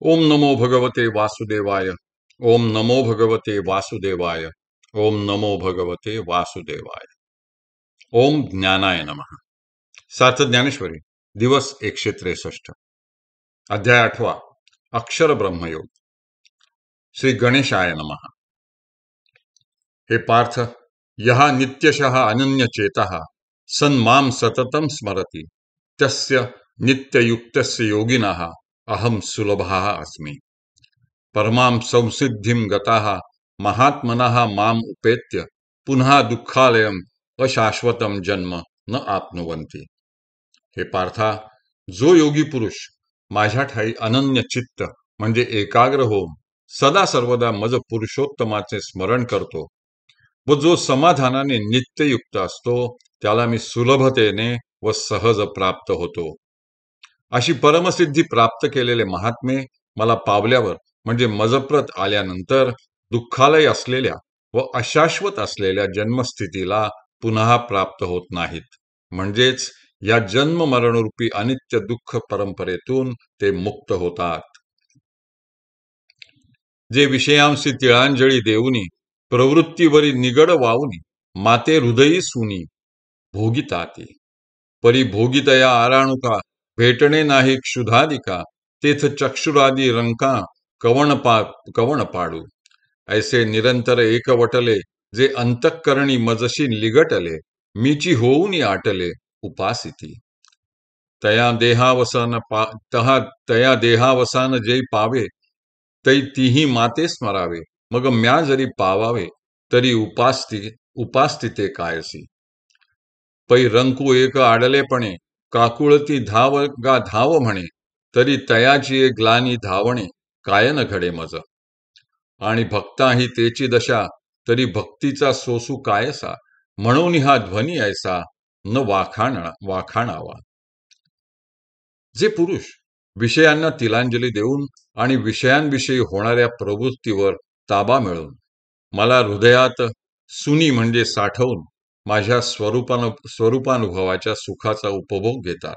ओम नमो भगवते वासुदेवाय। ओम नमो भगवते वासुदेवाय। ओम नमो भगवते वासुदेवाय। ओम ज्ञानाय नमः। सार्थ ज्ञानेश्वरी दिवस 163, अध्याय 8, अक्षर ब्रह्मयोग। श्री गणेशाय नमः। हे पार्थ, यः नित्यशः अनन्यचेतः सन्मां सततं स्मरति तस्य नित्ययुक्तस्य योगिनः अहं सुलभः अस्मि। परमां संसिद्धिं गताः महात्मनः माम् उपेत्य पुनः दुःखालयम् अशाश्वतं जन्म न आप्नुवन्ति। हे पार्था, जो योगी पुरुष माझ्या ठाई अनन्य चित्त म्हणजे एकाग्र होऊन सदा सर्वदा मज पुरुषोत्तमाचे स्मरण करतो व जो समाधानाने नित्ययुक्त असतो त्याला मी सुलभतेने व सहज प्राप्त होतो। अशी परमसिद्धी प्राप्त केलेले महात्मे मला पावल्यावर म्हणजे मजप्रत आल्यानंतर दुःखालय असलेल्या व अशाश्वत असलेल्या जन्मस्थितीला पुन्हा प्राप्त होत नाहीत। म्हणजेच या जन्म मरणरूपी अनित्य दुःख परंपरेतून ते मुक्त होतात। जे विषयांशी तिळांजळी देऊनी प्रवृत्तीवरी निगड वावुनी माते हृदयी सुनी भोगिताती परी भोगितया आराणुका भेटणे नाही क्षुधादिका तेथ चक्षुरादी रंका कवण पाडू ऐसे निरंतर एकवटले जे अंतःकरणी मजशी लिगटले मीची होऊनी आटले उपासिती तया देहावसान जे पावे तै तीही माते स्मरावे मग म्या जरी पावावे तरी उपास्तिते कायसी पै रंकू एक आडलेपणे काकुळती धाव गा धाव म्हणे तरी तयाची ग्लानी धावणे काय न घडे मज आणि भक्ताही तेची दशा तरी भक्तीचा सोसू कायसा म्हणून हा ध्वनी ऐसा न वाखाणावा। जे पुरुष विषयांना तिलांजली देऊन आणि विषयांविषयी होणाऱ्या प्रवृत्तीवर ताबा मिळवून मला हृदयात सुनी म्हणजे साठवून माझ्या स्वरूपानुभवाच्या सुखाचा उपभोग घेतात,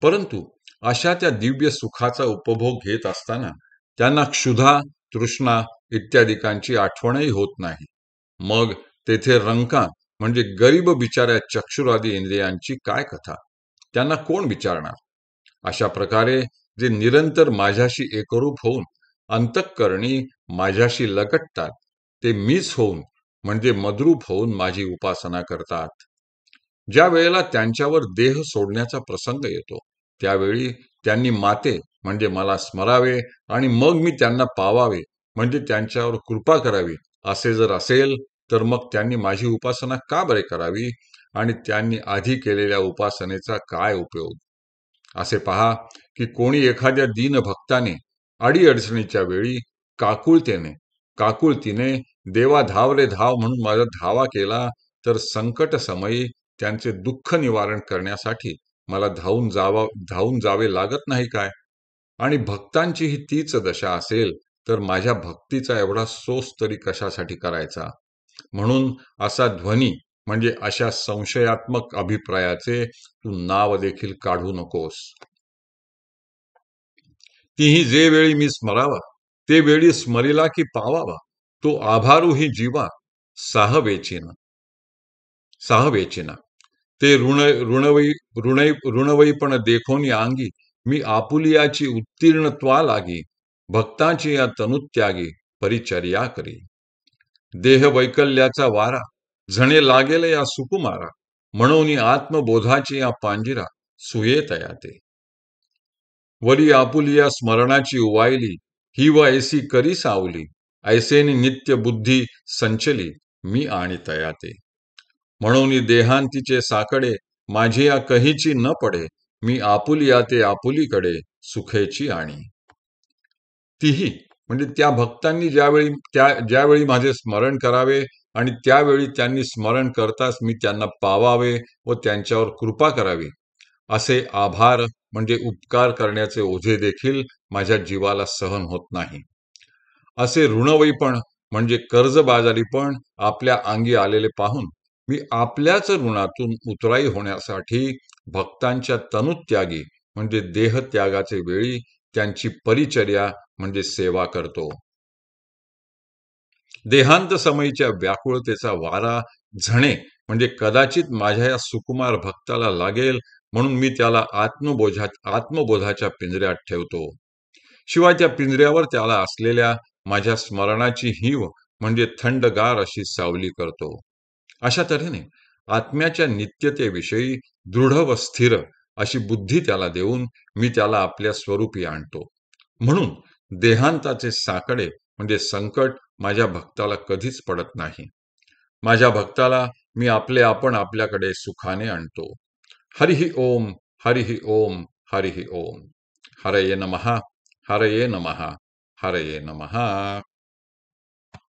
परंतु अशा त्या दिव्य सुखाचा उपभोग घेत असताना त्यांना क्षुधा तृष्णा इत्यादिकांची आठवणही होत नाही, मग तेथे रंका म्हणजे गरीब बिचाऱ्या चक्षुरादी इंद्रियांची काय कथा, त्यांना कोण विचारणार। अशा प्रकारे जे निरंतर माझ्याशी एकरूप होऊन अंतःकरणी माझ्याशी लकटतात ते मीच होऊन म्हणजे मद्रूप होऊन माझी उपासना करतात। ज्या वेळेला त्यांच्यावर देह सोडण्याचा प्रसंग येतो त्यावेळी त्यांनी माते म्हणजे मला स्मरावे आणि मग मी त्यांना पावावे म्हणजे त्यांच्यावर कृपा करावी असे जर असेल तर मग त्यांनी माझी उपासना का बरे करावी आणि त्यांनी आधी केलेल्या उपासनेचा काय उपयोग। असे पहा की कोणी एखाद्या दीन भक्ताने अडीअडचणीच्या वेळी काकुळतीने देवा धाव रे धाव म्हणून माझा धावा केला तर संकट समयी त्यांचे दुःख निवारण करण्यासाठी मला धावून जावे लागत नाही काय। आणि भक्तांची ही तीच दशा असेल तर माझ्या भक्तीचा एवढा सोस तरी कशासाठी करायचा। म्हणून असा ध्वनी म्हणजे अशा संशयात्मक अभिप्रायाचे तू नाव देखील काढू नकोस। तीही जे वेळी मी स्मरावा ते वेळी स्मरिला की पावावा तो आभारू ही जीवा साहवेचिना ते ऋणवई पण देखोनी आंगी मी आपुलियाची उत्तीर्णत्वा लागी भक्ताची या तनुत्यागी परिचर्या करी देह वैकल्याचा वारा झणे लागेल या सुकुमारा म्हणून आत्मबोधाची या पांजिरा सुयेतया ते वरी आपुलिया स्मरणाची उवायली ही व ऐसी करी सावली ऐसेनी नित्य बुद्धी संचली मी आणि तया ते म्हणून देहांतीचे साकडे माझी या कहीची न पडे मी आपुलिया ते आपुलीकडे सुखेची आणि तीही म्हणजे त्या भक्तांनी ज्यावेळी माझे स्मरण करावे आणि त्यावेळी त्यांनी स्मरण करताच मी त्यांना पावावे व त्यांच्यावर कृपा करावी असे आभार म्हणजे उपकार करण्याचे ओझे देखील माझ्या जीवाला सहन होत नाही। असे ऋणवैपण म्हणजे कर्जबाजारीपण आपल्या अंगी आलेले पाहून मी आपल्याच ऋणातून उतराई होण्यासाठी भक्तांच्या तनुत्यागी म्हणजे देहत्यागाचे वेळी त्यांची परिचर्या म्हणजे सेवा करतो. देहांत समयीच्या व्याकुळतेचा वारा झणे म्हणजे कदाचित माझ्या या सुकुमार भक्ताला लागेल म्हणून मी त्याला आत्मबोधाच्या पिंजऱ्यात ठेवतो. शिवाय त्या पिंजऱ्यावर त्याला असलेल्या माझ्या स्मरणाची हीव म्हणजे थंडगार अशी सावली करतो. अशा तऱ्हेने आत्म्याच्या नित्यतेविषयी दृढ व स्थिर अशी बुद्धी त्याला देऊन मी त्याला आपल्या स्वरूपी आणतो. म्हणून देहांताचे साकडे म्हणजे संकट माझ्या भक्ताला कधीच पडत नाही. माझ्या भक्ताला मी आपण आपल्याकडे सुखाने आणतो. हरिहि ओम, हरिहि ओम, हरिहि ओम. हरये नमः, हरये नमः, हरये नमः.